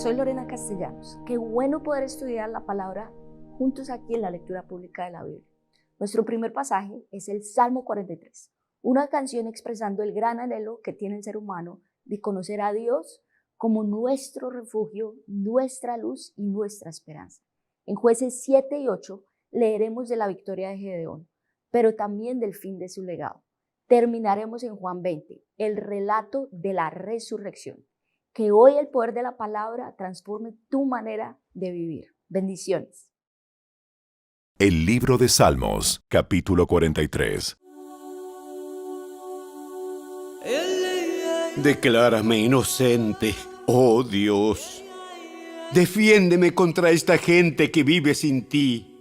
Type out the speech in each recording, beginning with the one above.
soy Lorena Castellanos. Qué bueno poder estudiar la palabra juntos aquí en la lectura pública de la Biblia. Nuestro primer pasaje es el Salmo 43, una canción expresando el gran anhelo que tiene el ser humano de conocer a Dios como nuestro refugio, nuestra luz y nuestra esperanza. En Jueces 7 y 8 leeremos de la victoria de Gedeón, pero también del fin de su legado. Terminaremos en Juan 20, el relato de la resurrección. Que hoy el poder de la palabra transforme tu manera de vivir. Bendiciones. El libro de Salmos, capítulo 43. Declárame inocente, oh Dios. Defiéndeme contra esta gente que vive sin ti.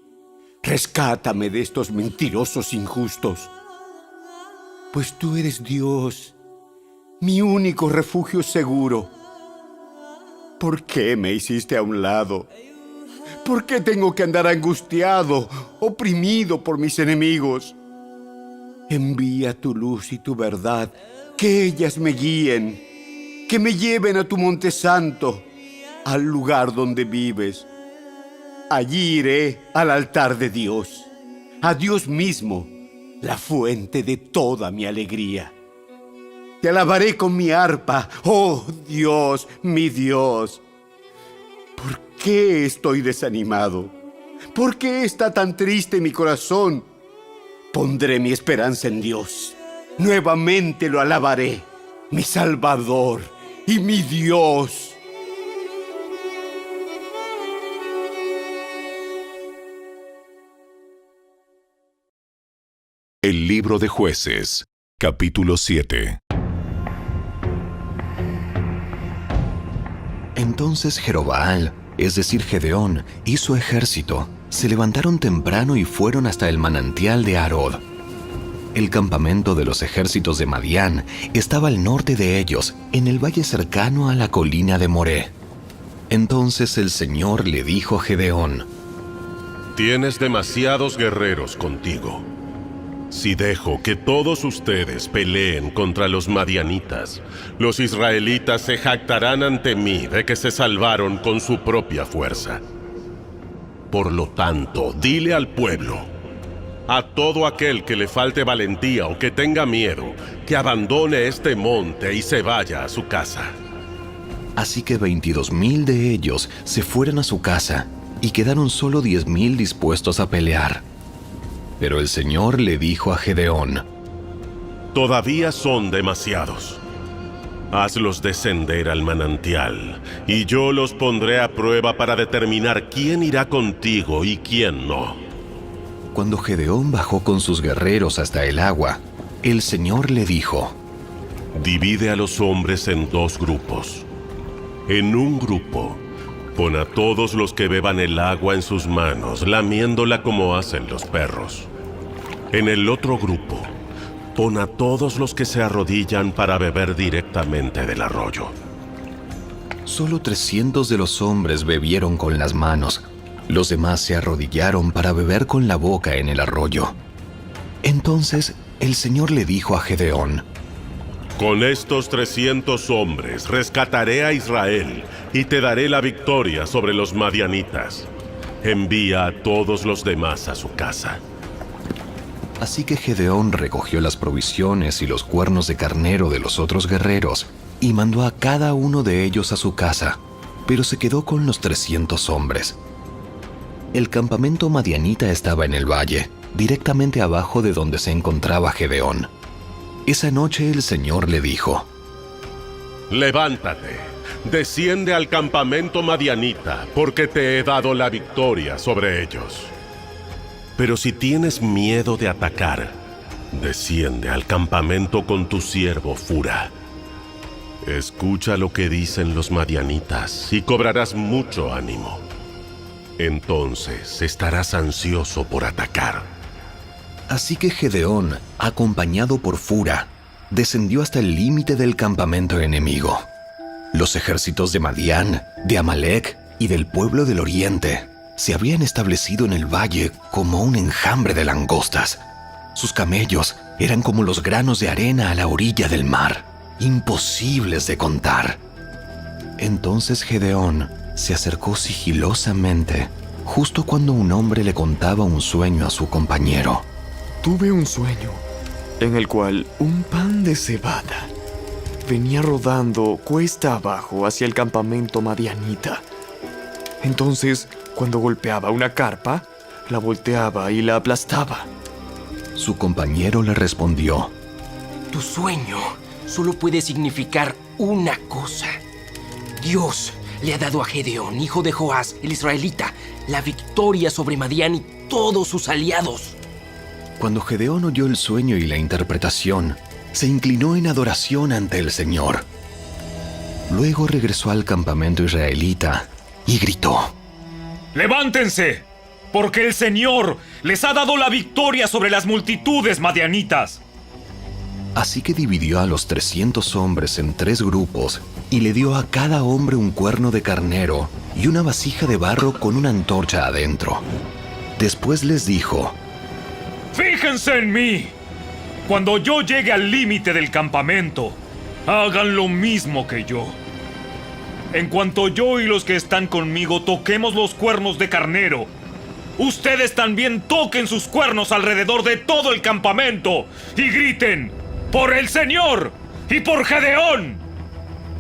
Rescátame de estos mentirosos injustos. Pues tú eres Dios, mi único refugio seguro. ¿Por qué me hiciste a un lado? ¿Por qué tengo que andar angustiado, oprimido por mis enemigos? Envía tu luz y tu verdad, que ellas me guíen, que me lleven a tu monte santo, al lugar donde vives. Allí iré al altar de Dios, a Dios mismo, la fuente de toda mi alegría. Te alabaré con mi arpa, oh Dios, mi Dios. ¿Por qué estoy desanimado? ¿Por qué está tan triste mi corazón? Pondré mi esperanza en Dios. Nuevamente lo alabaré, mi Salvador y mi Dios. El libro de Jueces, capítulo 7. Entonces Jerobbaal, es decir Gedeón, y su ejército, se levantaron temprano y fueron hasta el manantial de Harod. El campamento de los ejércitos de Madián estaba al norte de ellos, en el valle cercano a la colina de Moré. Entonces el Señor le dijo a Gedeón: Tienes demasiados guerreros contigo. Si dejo que todos ustedes peleen contra los madianitas, los israelitas se jactarán ante mí de que se salvaron con su propia fuerza. Por lo tanto, dile al pueblo, a todo aquel que le falte valentía o que tenga miedo, que abandone este monte y se vaya a su casa. Así que 22,000 de ellos se fueron a su casa, y quedaron solo 10,000 dispuestos a pelear. Pero el Señor le dijo a Gedeón: Todavía son demasiados. Hazlos descender al manantial, y yo los pondré a prueba para determinar quién irá contigo y quién no. Cuando Gedeón bajó con sus guerreros hasta el agua, el Señor le dijo: Divide a los hombres en 2 grupos. En un grupo, pon a todos los que beban el agua en sus manos, lamiéndola como hacen los perros. En el otro grupo, pon a todos los que se arrodillan para beber directamente del arroyo. Solo 300 de los hombres bebieron con las manos. Los demás se arrodillaron para beber con la boca en el arroyo. Entonces el Señor le dijo a Gedeón: Con estos 300 hombres rescataré a Israel y te daré la victoria sobre los madianitas. Envía a todos los demás a su casa. Así que Gedeón recogió las provisiones y los cuernos de carnero de los otros guerreros y mandó a cada uno de ellos a su casa, pero se quedó con los 300 hombres. El campamento madianita estaba en el valle, directamente abajo de donde se encontraba Gedeón. Esa noche el Señor le dijo: Levántate, desciende al campamento madianita, porque te he dado la victoria sobre ellos. Pero si tienes miedo de atacar, desciende al campamento con tu siervo Fura. Escucha lo que dicen los madianitas y cobrarás mucho ánimo. Entonces estarás ansioso por atacar. Así que Gedeón, acompañado por Fura, descendió hasta el límite del campamento enemigo. Los ejércitos de Madián, de Amalec y del pueblo del oriente se habían establecido en el valle como un enjambre de langostas. Sus camellos eran como los granos de arena a la orilla del mar, imposibles de contar. Entonces Gedeón se acercó sigilosamente, justo cuando un hombre le contaba un sueño a su compañero. Tuve un sueño en el cual un pan de cebada venía rodando cuesta abajo hacia el campamento madianita. Entonces, cuando golpeaba una carpa, la volteaba y la aplastaba. Su compañero le respondió: Tu sueño solo puede significar una cosa. Dios le ha dado a Gedeón, hijo de Joás, el israelita, la victoria sobre Madián y todos sus aliados. Cuando Gedeón oyó el sueño y la interpretación, se inclinó en adoración ante el Señor. Luego regresó al campamento israelita y gritó: ¡Levántense! Porque el Señor les ha dado la victoria sobre las multitudes madianitas. Así que dividió a los 300 hombres en 3 grupos y le dio a cada hombre un cuerno de carnero y una vasija de barro con una antorcha adentro. Después les dijo: ¡Fíjense en mí! Cuando yo llegue al límite del campamento, hagan lo mismo que yo. En cuanto yo y los que están conmigo toquemos los cuernos de carnero, ustedes también toquen sus cuernos alrededor de todo el campamento y griten: ¡Por el Señor y por Gedeón!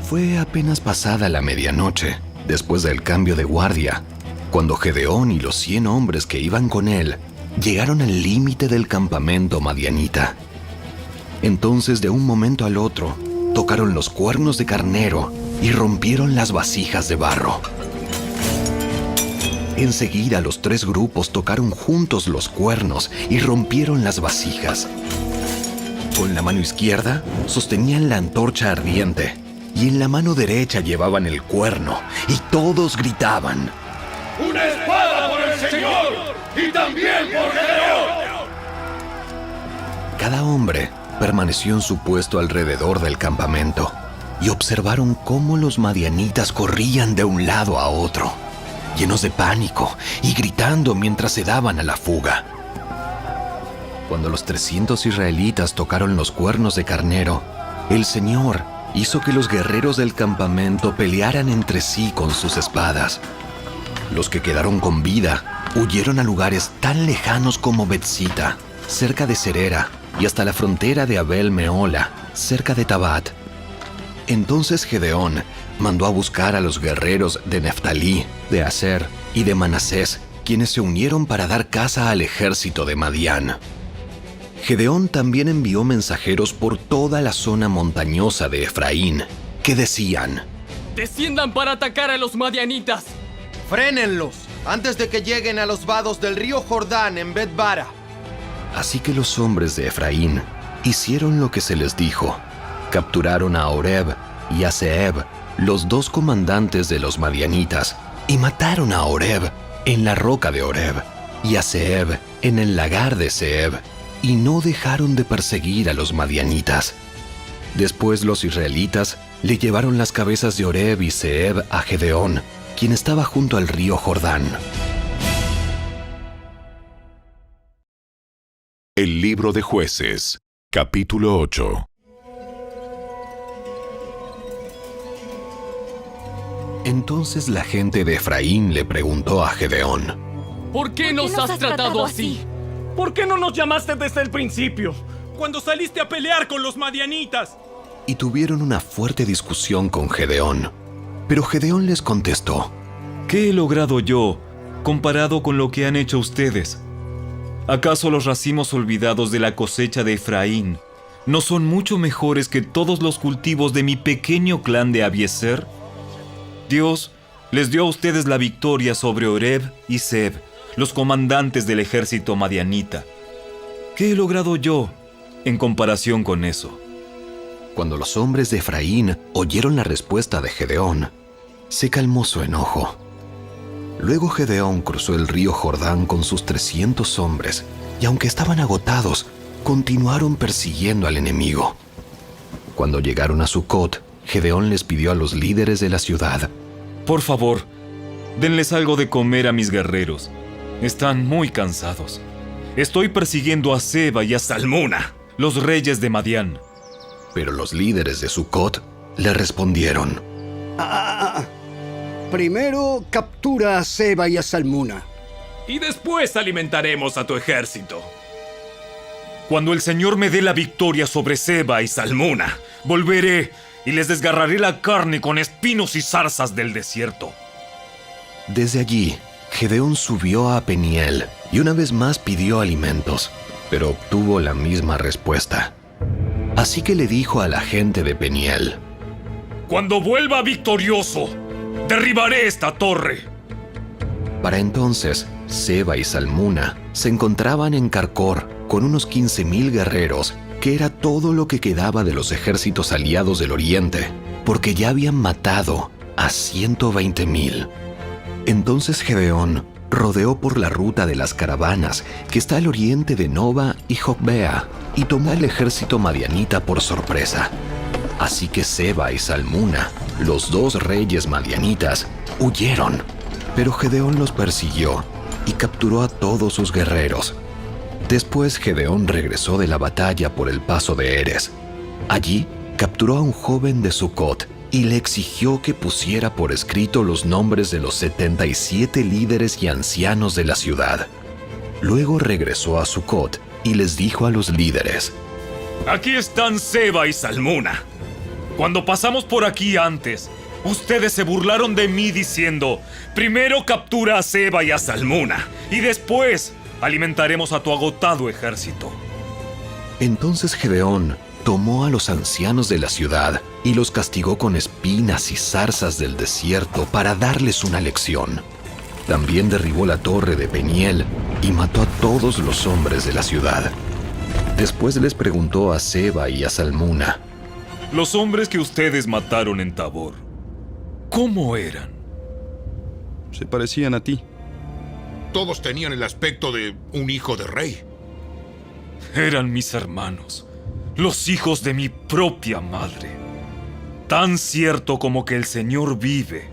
Fue apenas pasada la medianoche, después del cambio de guardia, cuando Gedeón y los 100 hombres que iban con él llegaron al límite del campamento madianita. Entonces, de un momento al otro, tocaron los cuernos de carnero y rompieron las vasijas de barro. Enseguida los 3 grupos tocaron juntos los cuernos y rompieron las vasijas. Con la mano izquierda sostenían la antorcha ardiente y en la mano derecha llevaban el cuerno y todos gritaban: ¡Una espada por el Señor y también por Gedeón! Cada hombre permaneció en su puesto alrededor del campamento y observaron cómo los madianitas corrían de un lado a otro, llenos de pánico y gritando mientras se daban a la fuga. Cuando los 300 israelitas tocaron los cuernos de carnero, el Señor hizo que los guerreros del campamento pelearan entre sí con sus espadas. Los que quedaron con vida huyeron a lugares tan lejanos como Betzita, cerca de Serera, y hasta la frontera de Abel Mehola, cerca de Tabat. Entonces Gedeón mandó a buscar a los guerreros de Neftalí, de Aser y de Manasés, quienes se unieron para dar caza al ejército de Madián. Gedeón también envió mensajeros por toda la zona montañosa de Efraín, que decían: ¡Desciendan para atacar a los madianitas! ¡Frénenlos antes de que lleguen a los vados del río Jordán en Bet-bara! Así que los hombres de Efraín hicieron lo que se les dijo. Capturaron a Oreb y a Zeeb, los 2 comandantes de los madianitas, y mataron a Oreb en la roca de Oreb y a Zeeb en el lagar de Zeeb, y no dejaron de perseguir a los madianitas. Después los israelitas le llevaron las cabezas de Oreb y Zeeb a Gedeón, quien estaba junto al río Jordán. El libro de Jueces, capítulo 8. Entonces la gente de Efraín le preguntó a Gedeón: ¿Por qué nos has tratado así? ¿Por qué no nos llamaste desde el principio, cuando saliste a pelear con los madianitas? Y tuvieron una fuerte discusión con Gedeón. Pero Gedeón les contestó: ¿Qué he logrado yo comparado con lo que han hecho ustedes? ¿Acaso los racimos olvidados de la cosecha de Efraín no son mucho mejores que todos los cultivos de mi pequeño clan de Abiezer? Dios les dio a ustedes la victoria sobre Oreb y Zeeb, los comandantes del ejército madianita. ¿Qué he logrado yo en comparación con eso? Cuando los hombres de Efraín oyeron la respuesta de Gedeón, se calmó su enojo. Luego Gedeón cruzó el río Jordán con sus 300 hombres, y aunque estaban agotados, continuaron persiguiendo al enemigo. Cuando llegaron a Sucot, Gedeón les pidió a los líderes de la ciudad: Por favor, denles algo de comer a mis guerreros. Están muy cansados. Estoy persiguiendo a Seba y a Salmuna, los reyes de Madián. Pero los líderes de Sucot le respondieron: Primero captura a Seba y a Salmuna. Y después alimentaremos a tu ejército. Cuando el Señor me dé la victoria sobre Seba y Salmuna, volveré y les desgarraré la carne con espinos y zarzas del desierto. Desde allí, Gedeón subió a Peniel y una vez más pidió alimentos, pero obtuvo la misma respuesta. Así que le dijo a la gente de Peniel: Cuando vuelva victorioso, derribaré esta torre. Para entonces, Seba y Salmuna se encontraban en Carcor con unos 15,000 guerreros, que era todo lo que quedaba de los ejércitos aliados del oriente, porque ya habían matado a 120,000. Entonces Gedeón rodeó por la ruta de las caravanas que está al oriente de Noba y Jocbea y tomó al ejército madianita por sorpresa. Así que Seba y Salmuna, los dos reyes madianitas, huyeron, pero Gedeón los persiguió y capturó a todos sus guerreros. Después Gedeón regresó de la batalla por el paso de Eres. Allí capturó a un joven de Sucot y le exigió que pusiera por escrito los nombres de los 77 líderes y ancianos de la ciudad. Luego regresó a Sucot y les dijo a los líderes: Aquí están Seba y Salmuna. Cuando pasamos por aquí antes, ustedes se burlaron de mí diciendo: primero captura a Seba y a Salmuna, y después alimentaremos a tu agotado ejército. Entonces Gedeón tomó a los ancianos de la ciudad y los castigó con espinas y zarzas del desierto para darles una lección. También derribó la torre de Peniel y mató a todos los hombres de la ciudad. Después les preguntó a Seba y a Salmuna: Los hombres que ustedes mataron en Tabor, ¿cómo eran? Se parecían a ti. Todos tenían el aspecto de un hijo de rey. Eran mis hermanos, los hijos de mi propia madre. Tan cierto como que el Señor vive,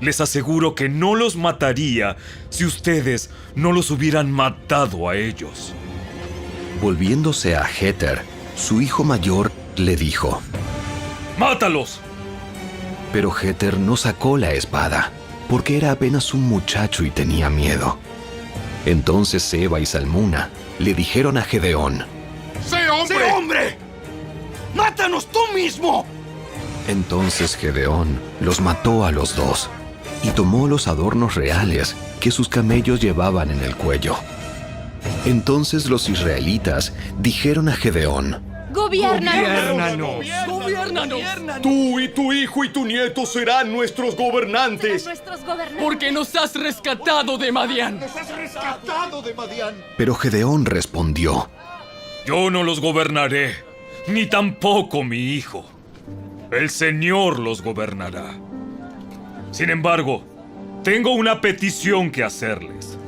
les aseguro que no los mataría si ustedes no los hubieran matado a ellos. Volviéndose a Jeter, su hijo mayor, le dijo: ¡Mátalos! Pero Jeter no sacó la espada, porque era apenas un muchacho y tenía miedo. Entonces Seba y Salmuna le dijeron a Gedeón: ¡Sé hombre! ¡Sé hombre! ¡Mátanos tú mismo! Entonces Gedeón los mató a los dos y tomó los adornos reales que sus camellos llevaban en el cuello. Entonces los israelitas dijeron a Gedeón: ¡Gobiérnanos! Tú y tu hijo y tu nieto serán nuestros gobernantes. Porque nos has rescatado de Madián. Pero Gedeón respondió: Yo no los gobernaré, ni tampoco mi hijo. El Señor los gobernará. Sin embargo, tengo una petición que hacerles.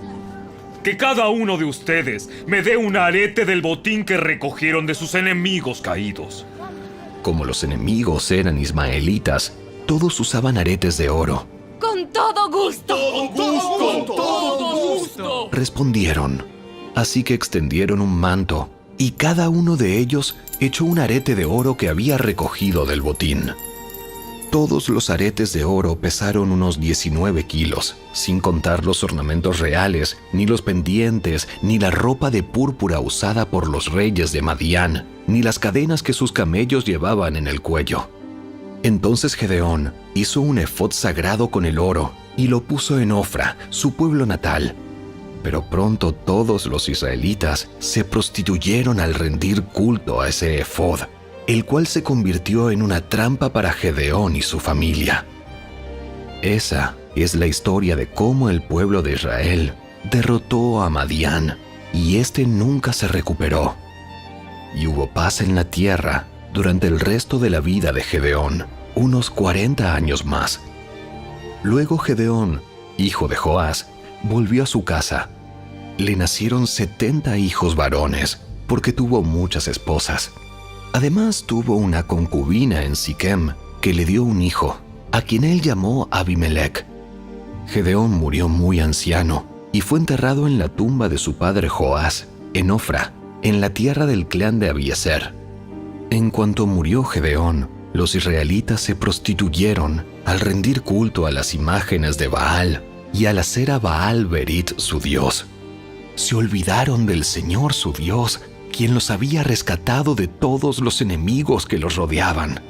Que cada uno de ustedes me dé un arete del botín que recogieron de sus enemigos caídos. Como los enemigos eran ismaelitas, todos usaban aretes de oro. ¡Con todo gusto! ¡Con todo gusto! Respondieron. Así que extendieron un manto, y cada uno de ellos echó un arete de oro que había recogido del botín. Todos los aretes de oro pesaron unos 19 kilos, sin contar los ornamentos reales, ni los pendientes, ni la ropa de púrpura usada por los reyes de Madián, ni las cadenas que sus camellos llevaban en el cuello. Entonces Gedeón hizo un efod sagrado con el oro y lo puso en Ofra, su pueblo natal. Pero pronto todos los israelitas se prostituyeron al rendir culto a ese efod, el cual se convirtió en una trampa para Gedeón y su familia. Esa es la historia de cómo el pueblo de Israel derrotó a Madián, y éste nunca se recuperó. Y hubo paz en la tierra durante el resto de la vida de Gedeón, unos 40 años más. Luego Gedeón, hijo de Joás, volvió a su casa. Le nacieron 70 hijos varones, porque tuvo muchas esposas. Además tuvo una concubina en Siquem, que le dio un hijo, a quien él llamó Abimelech. Gedeón murió muy anciano, y fue enterrado en la tumba de su padre Joás, en Ofra, en la tierra del clan de Abiezer. En cuanto murió Gedeón, los israelitas se prostituyeron al rendir culto a las imágenes de Baal y al hacer a Baal Berit su dios. Se olvidaron del Señor su Dios, quien los había rescatado de todos los enemigos que los rodeaban.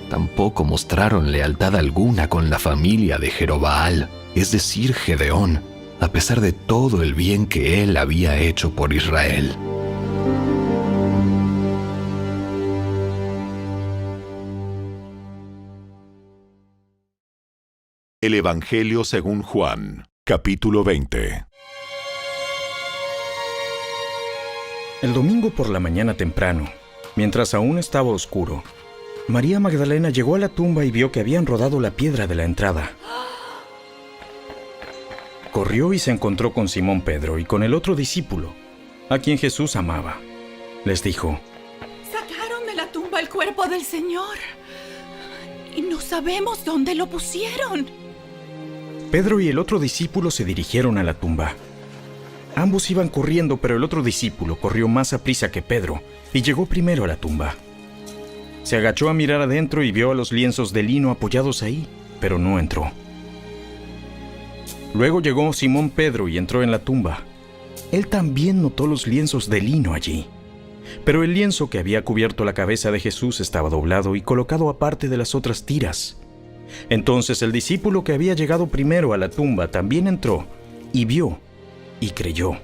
Tampoco mostraron lealtad alguna con la familia de Jerobaal, es decir, Gedeón, a pesar de todo el bien que él había hecho por Israel. El Evangelio según Juan, capítulo 20. El domingo por la mañana temprano, mientras aún estaba oscuro, María Magdalena llegó a la tumba y vio que habían rodado la piedra de la entrada. Corrió y se encontró con Simón Pedro y con el otro discípulo, a quien Jesús amaba. Les dijo: Sacaron de la tumba el cuerpo del Señor y no sabemos dónde lo pusieron. Pedro y el otro discípulo se dirigieron a la tumba. Ambos iban corriendo, pero el otro discípulo corrió más aprisa que Pedro y llegó primero a la tumba. Se agachó a mirar adentro y vio a los lienzos de lino apoyados ahí, pero no entró. Luego llegó Simón Pedro y entró en la tumba. Él también notó los lienzos de lino allí, pero el lienzo que había cubierto la cabeza de Jesús estaba doblado y colocado aparte de las otras tiras. Entonces el discípulo que había llegado primero a la tumba también entró y vio y creyó,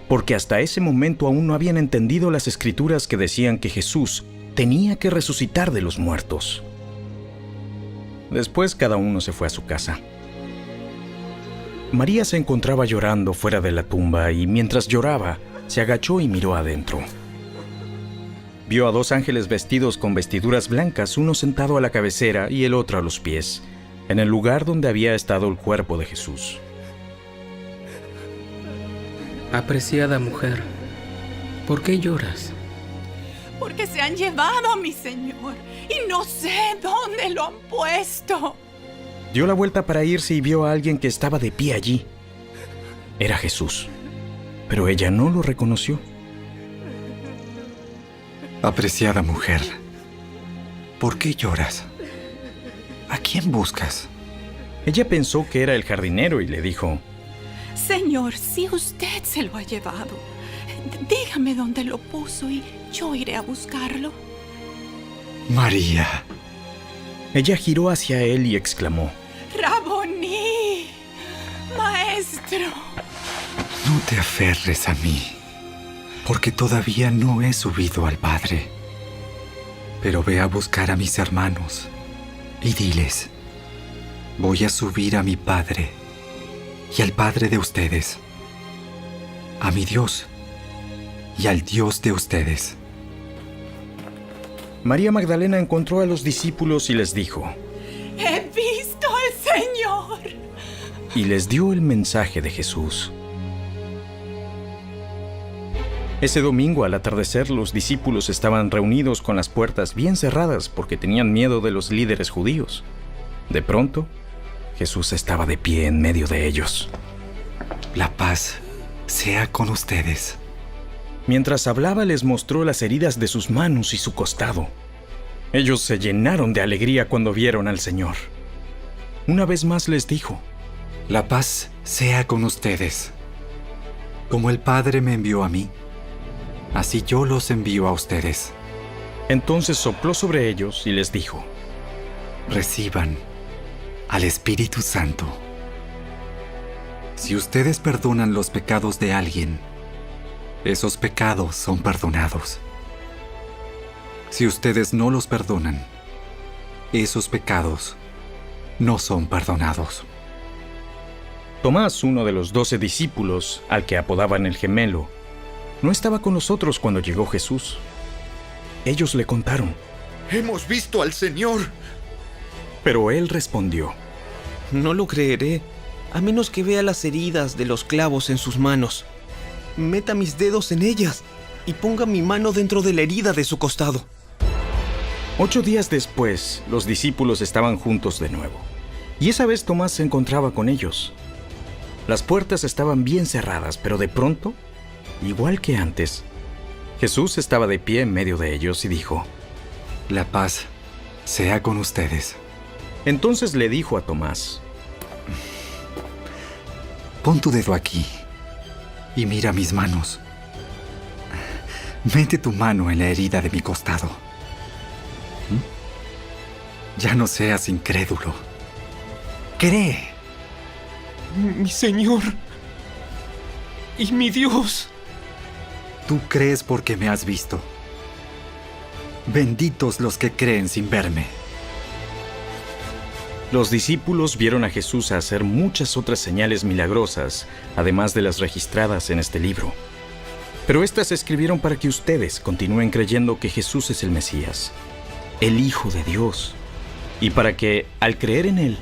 porque hasta ese momento aún no habían entendido las escrituras que decían que Jesús tenía que resucitar de los muertos. Después cada uno se fue a su casa. María se encontraba llorando fuera de la tumba y mientras lloraba, se agachó y miró adentro. Vio a 2 ángeles vestidos con vestiduras blancas, uno sentado a la cabecera y el otro a los pies, en el lugar donde había estado el cuerpo de Jesús. Apreciada mujer, ¿por qué lloras? Porque se han llevado a mi Señor y no sé dónde lo han puesto. Dio la vuelta para irse y vio a alguien que estaba de pie allí. Era Jesús, pero ella no lo reconoció. Apreciada mujer, ¿por qué lloras? ¿A quién buscas? Ella pensó que era el jardinero y le dijo: Señor, si usted se lo ha llevado, dígame dónde lo puso y yo iré a buscarlo. María. Ella giró hacia él y exclamó: Raboní, maestro. No te aferres a mí, porque todavía no he subido al Padre. Pero ve a buscar a mis hermanos y diles: voy a subir a mi Padre y al Padre de ustedes, a mi Dios y al Dios de ustedes. María Magdalena encontró a los discípulos y les dijo: He visto al Señor. Y les dio el mensaje de Jesús. Ese domingo al atardecer los discípulos estaban reunidos con las puertas bien cerradas porque tenían miedo de los líderes judíos. De pronto, Jesús estaba de pie en medio de ellos. La paz sea con ustedes. Mientras hablaba les mostró las heridas de sus manos y su costado. Ellos se llenaron de alegría cuando vieron al Señor. Una vez más les dijo: la paz sea con ustedes. Como el Padre me envió a mí, así yo los envío a ustedes. Entonces sopló sobre ellos y les dijo: reciban al Espíritu Santo. Si ustedes perdonan los pecados de alguien, esos pecados son perdonados. Si ustedes no los perdonan, esos pecados no son perdonados. Tomás, uno de los 12 discípulos, al que apodaban el gemelo, no estaba con nosotros cuando llegó Jesús. Ellos le contaron: ¡Hemos visto al Señor! Pero él respondió: no lo creeré, a menos que vea las heridas de los clavos en sus manos, meta mis dedos en ellas y ponga mi mano dentro de la herida de su costado. 8 días después, los discípulos estaban juntos de nuevo, y esa vez Tomás se encontraba con ellos. Las puertas estaban bien cerradas, pero de pronto, igual que antes, Jesús estaba de pie en medio de ellos y dijo: la paz sea con ustedes. Entonces le dijo a Tomás: Pon tu dedo aquí y mira mis manos. Mete tu mano en la herida de mi costado. Ya no seas incrédulo. Cree. Mi Señor y mi Dios. Tú crees porque me has visto. Benditos los que creen sin verme. Los discípulos vieron a Jesús hacer muchas otras señales milagrosas, además de las registradas en este libro. Pero estas se escribieron para que ustedes continúen creyendo que Jesús es el Mesías, el Hijo de Dios, y para que, al creer en Él,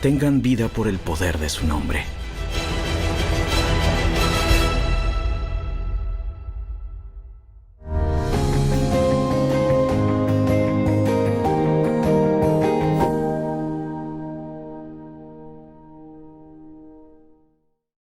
tengan vida por el poder de su nombre.